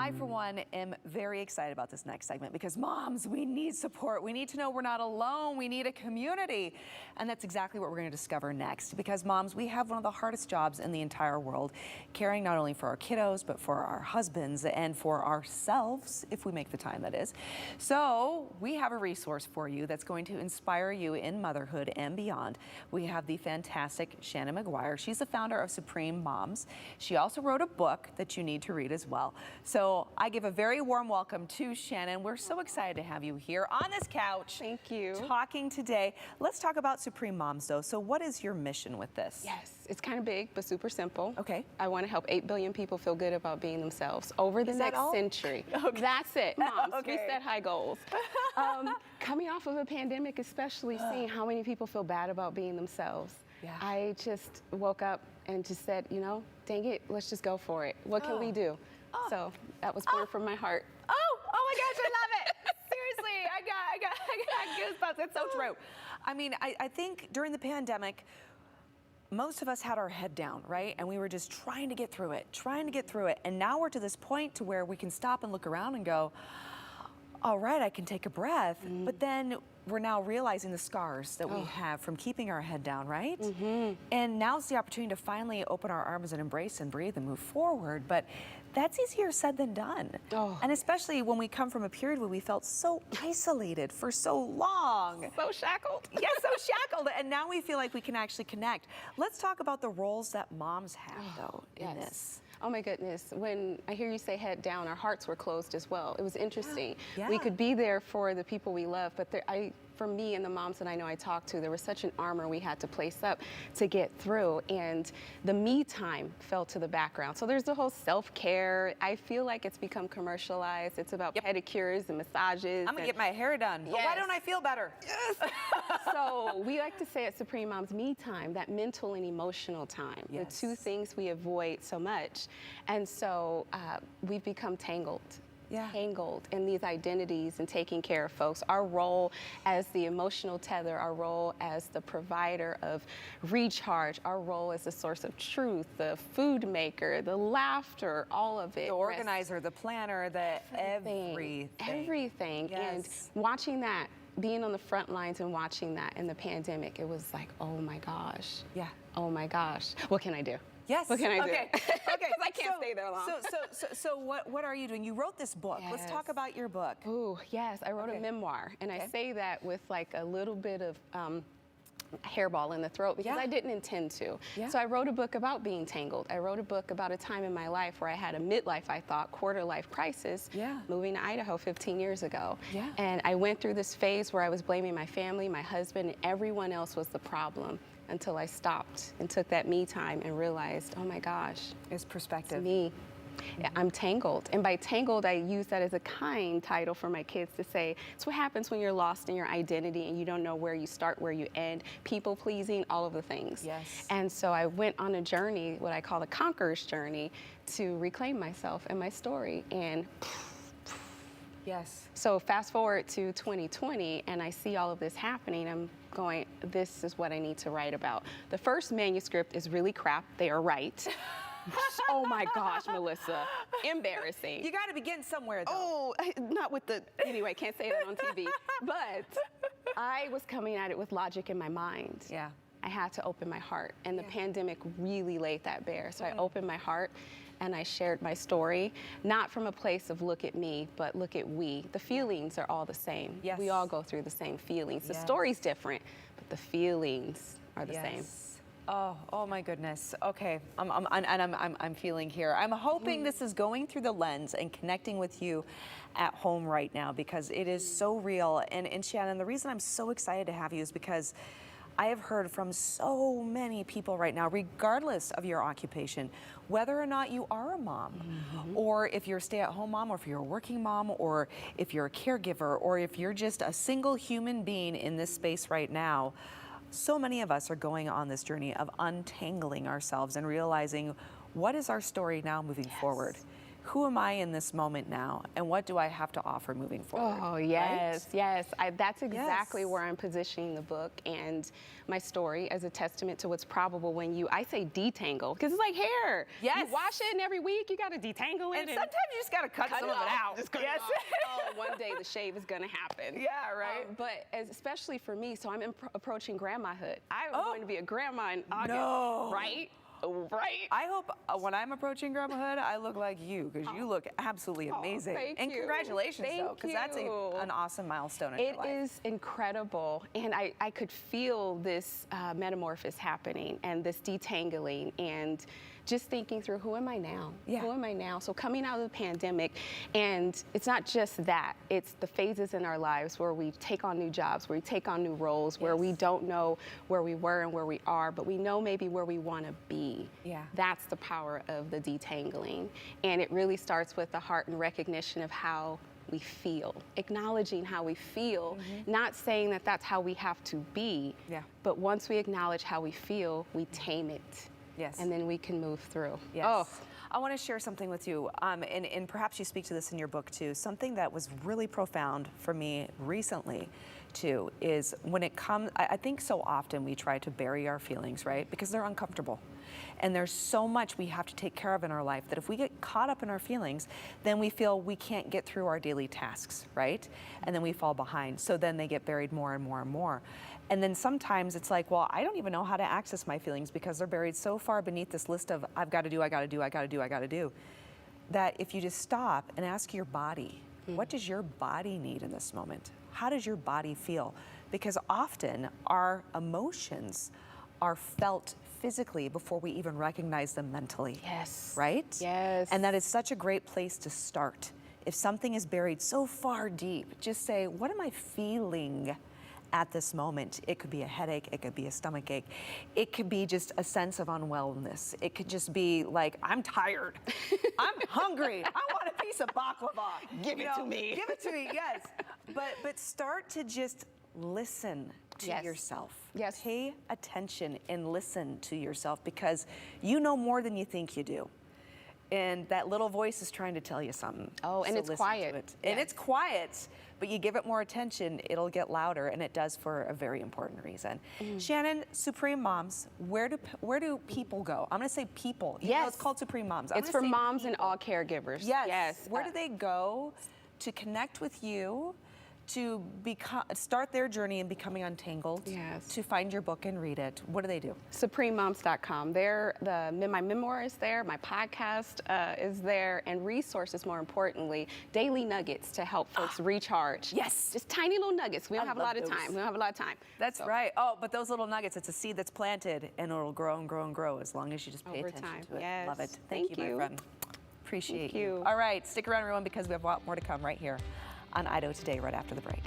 I, for one, am very excited about this next segment because moms, we need support. We need to know we're not alone. We need a community. And that's exactly what we're going to discover next, because moms, we have one of the hardest jobs in the entire world, caring not only for our kiddos, but for our husbands and for ourselves, if we make the time, that is. So we have a resource for you that's going to inspire you in motherhood and beyond. We have the fantastic Shannon McGuire. She's the founder of Supreme Moms. She also wrote a book that you need to read as well. So I give a very warm welcome to Shannon. We're so excited to have you here on this couch. Thank you. Talking today. Let's talk about Supreme Moms, though. So what is your mission with this? Yes, it's kind of big, but super simple. Okay. I want to help 8 billion people feel good about being themselves over the next century. Okay. That's it, moms. Okay. We set high goals. Coming off of a pandemic, especially seeing how many people feel bad about being themselves. Yeah. I just woke up and just said, you know, dang it, let's just go for it. What can we do? So that was born from my heart. Oh my gosh, I love it. Seriously, I got goosebumps. It's so true. I mean, I think during the pandemic, most of us had our head down, right? And we were just trying to get through it. And now we're to this point to where we can stop and look around and go, all right, I can take a breath. But then we're now realizing the scars that we have from keeping our head down, right? And now's the opportunity to finally open our arms and embrace and breathe and move forward. But that's easier said than done. And especially when we come from a period where we felt so isolated for so long. So shackled. Yes, so shackled. And now we feel like we can actually connect. Let's talk about the roles that moms have, though, in this. Oh my goodness, when I hear you say head down, our hearts were closed as well. It was interesting. Yeah. We could be there for the people we love, but for me and the moms that I know I talked to, there was such an armor we had to place up to get through, and the me time fell to the background. So there's the whole self-care. I feel like it's become commercialized. It's about pedicures and massages. I'm gonna get my hair done, but why don't I feel better? Yes. So we like to say at Supreme Moms, me time, that mental and emotional time, the two things we avoid so much. And so we've become tangled in these identities and taking care of folks. Our role as the emotional tether, our role as the provider of recharge, our role as the source of truth, the food maker, the laughter, all of it. The organizer, the planner, the everything. Everything. Yes. And watching that, being on the front lines and watching that in the pandemic, it was like, oh my gosh. Yeah. Oh my gosh. What can I do? Yes. What can I do? Okay. Because I can't stay there long. So what are you doing? You wrote this book. Yes. Let's talk about your book. Ooh, yes. I wrote a memoir, and I say that with like a little bit of hairball in the throat because I didn't intend to. So I wrote a book about being tangled. I wrote a book about a time in my life where I had a midlife, I thought, quarter life crisis, moving to Idaho 15 years ago. And I went through this phase where I was blaming my family, my husband, and everyone else was the problem, until I stopped and took that me time and realized, oh my gosh, it's perspective. It's me. I'm tangled. And by tangled, I use that as a kind title for my kids to say, it's what happens when you're lost in your identity and you don't know where you start, where you end, people pleasing, all of the things. Yes. And so I went on a journey, what I call the conqueror's journey, to reclaim myself and my story. And so fast forward to 2020, and I see all of this happening. I'm going, this is what I need to write about. The first manuscript is really crap. They are right. Oh my gosh, Melissa. Embarrassing. You got to begin somewhere, though. Oh, not with the, anyway, can't say that on TV. But I was coming at it with logic in my mind. Yeah. I had to open my heart, and the pandemic really laid that bare. So I opened my heart, and I shared my story, not from a place of look at me, but look at we. The feelings are all the same. Yes. We all go through the same feelings. The story's different, but the feelings are the same. Oh my goodness. Okay, I'm feeling here. I'm hoping this is going through the lens and connecting with you at home right now, because it is so real. And Shannon, the reason I'm so excited to have you is because I have heard from so many people right now, regardless of your occupation, whether or not you are a mom, or if you're a stay-at-home mom, or if you're a working mom, or if you're a caregiver, or if you're just a single human being in this space right now. So many of us are going on this journey of untangling ourselves and realizing, what is our story now moving forward? who am I in this moment now, and what do I have to offer moving forward? Oh, yes, right? yes. That's exactly Yes. where I'm positioning the book and my story as a testament to what's probable when I say detangle, because it's like hair. Yes. You wash it, and every week you got to detangle it. And sometimes you just got to cut some of it out. Just cut Yes. it off. Oh, one day the shave is going to happen. Yeah, right. But especially for me, so I'm approaching grandmahood. I'm going to be a grandma in August, No. right? Right. I hope when I'm approaching grandmahood, I look like you, because you look absolutely amazing. Thank and you. congratulations, though, because that's you. an awesome milestone in your It life. is incredible, and I could feel this metamorphosis happening and this detangling and just thinking through, who am I now? Yeah. Who am I now? So coming out of the pandemic, and it's not just that, it's the phases in our lives where we take on new jobs, where we take on new roles, where we don't know where we were and where we are, but we know maybe where we want to be. Yeah. That's the power of the detangling. And it really starts with the heart and recognition of how we feel, acknowledging how we feel, not saying that that's how we have to be, but once we acknowledge how we feel, we tame it. Yes. And then we can move through. Yes. Oh. I want to share something with you, and perhaps you speak to this in your book too. Something that was really profound for me recently too is when it comes, I think so often we try to bury our feelings, right? Because they're uncomfortable. And there's so much we have to take care of in our life that if we get caught up in our feelings, then we feel we can't get through our daily tasks, right? And then we fall behind. So then they get buried more and more and more. And then sometimes it's like, well, I don't even know how to access my feelings because they're buried so far beneath this list of I've got to do, I got to do, I got to do, I got to do, that if you just stop and ask your body, what does your body need in this moment? How does your body feel? Because often our emotions are felt physically before we even recognize them mentally. Yes. Right? Yes. And that is such a great place to start. If something is buried so far deep, just say, what am I feeling at this moment? It could be a headache, it could be a stomach ache, it could be just a sense of unwellness. It could just be like, I'm tired, I'm hungry, I want a piece of baklava. Give it to me. Give it to me, yes. But start to just listen to yourself. Yes. Pay attention and listen to yourself, because you know more than you think you do. And that little voice is trying to tell you something. Oh, and So it's listen quiet. to it. And it's quiet, but you give it more attention, it'll get louder, and it does for a very important reason. Shannon, Supreme Moms, where do people go? I'm gonna say people. You know, it's called Supreme Moms. It's for moms and all caregivers. Yes. Yes. Where do they go to connect with you, to start their journey in becoming untangled, to find your book and read it? What do they do? SupremeMoms.com. My memoir is there, my podcast is there, and resources, more importantly, daily nuggets to help folks recharge. Yes. Just tiny little nuggets. We don't have a lot of those. time. We don't have a lot of time. That's right. Oh, but those little nuggets, it's a seed that's planted, and it'll grow and grow and grow as long as you just pay Over attention time. to it. Yes. Love it. Thank you, my friend. Appreciate Thank you. All right, stick around, everyone, because we have a lot more to come right here on Idaho Today, right after the break.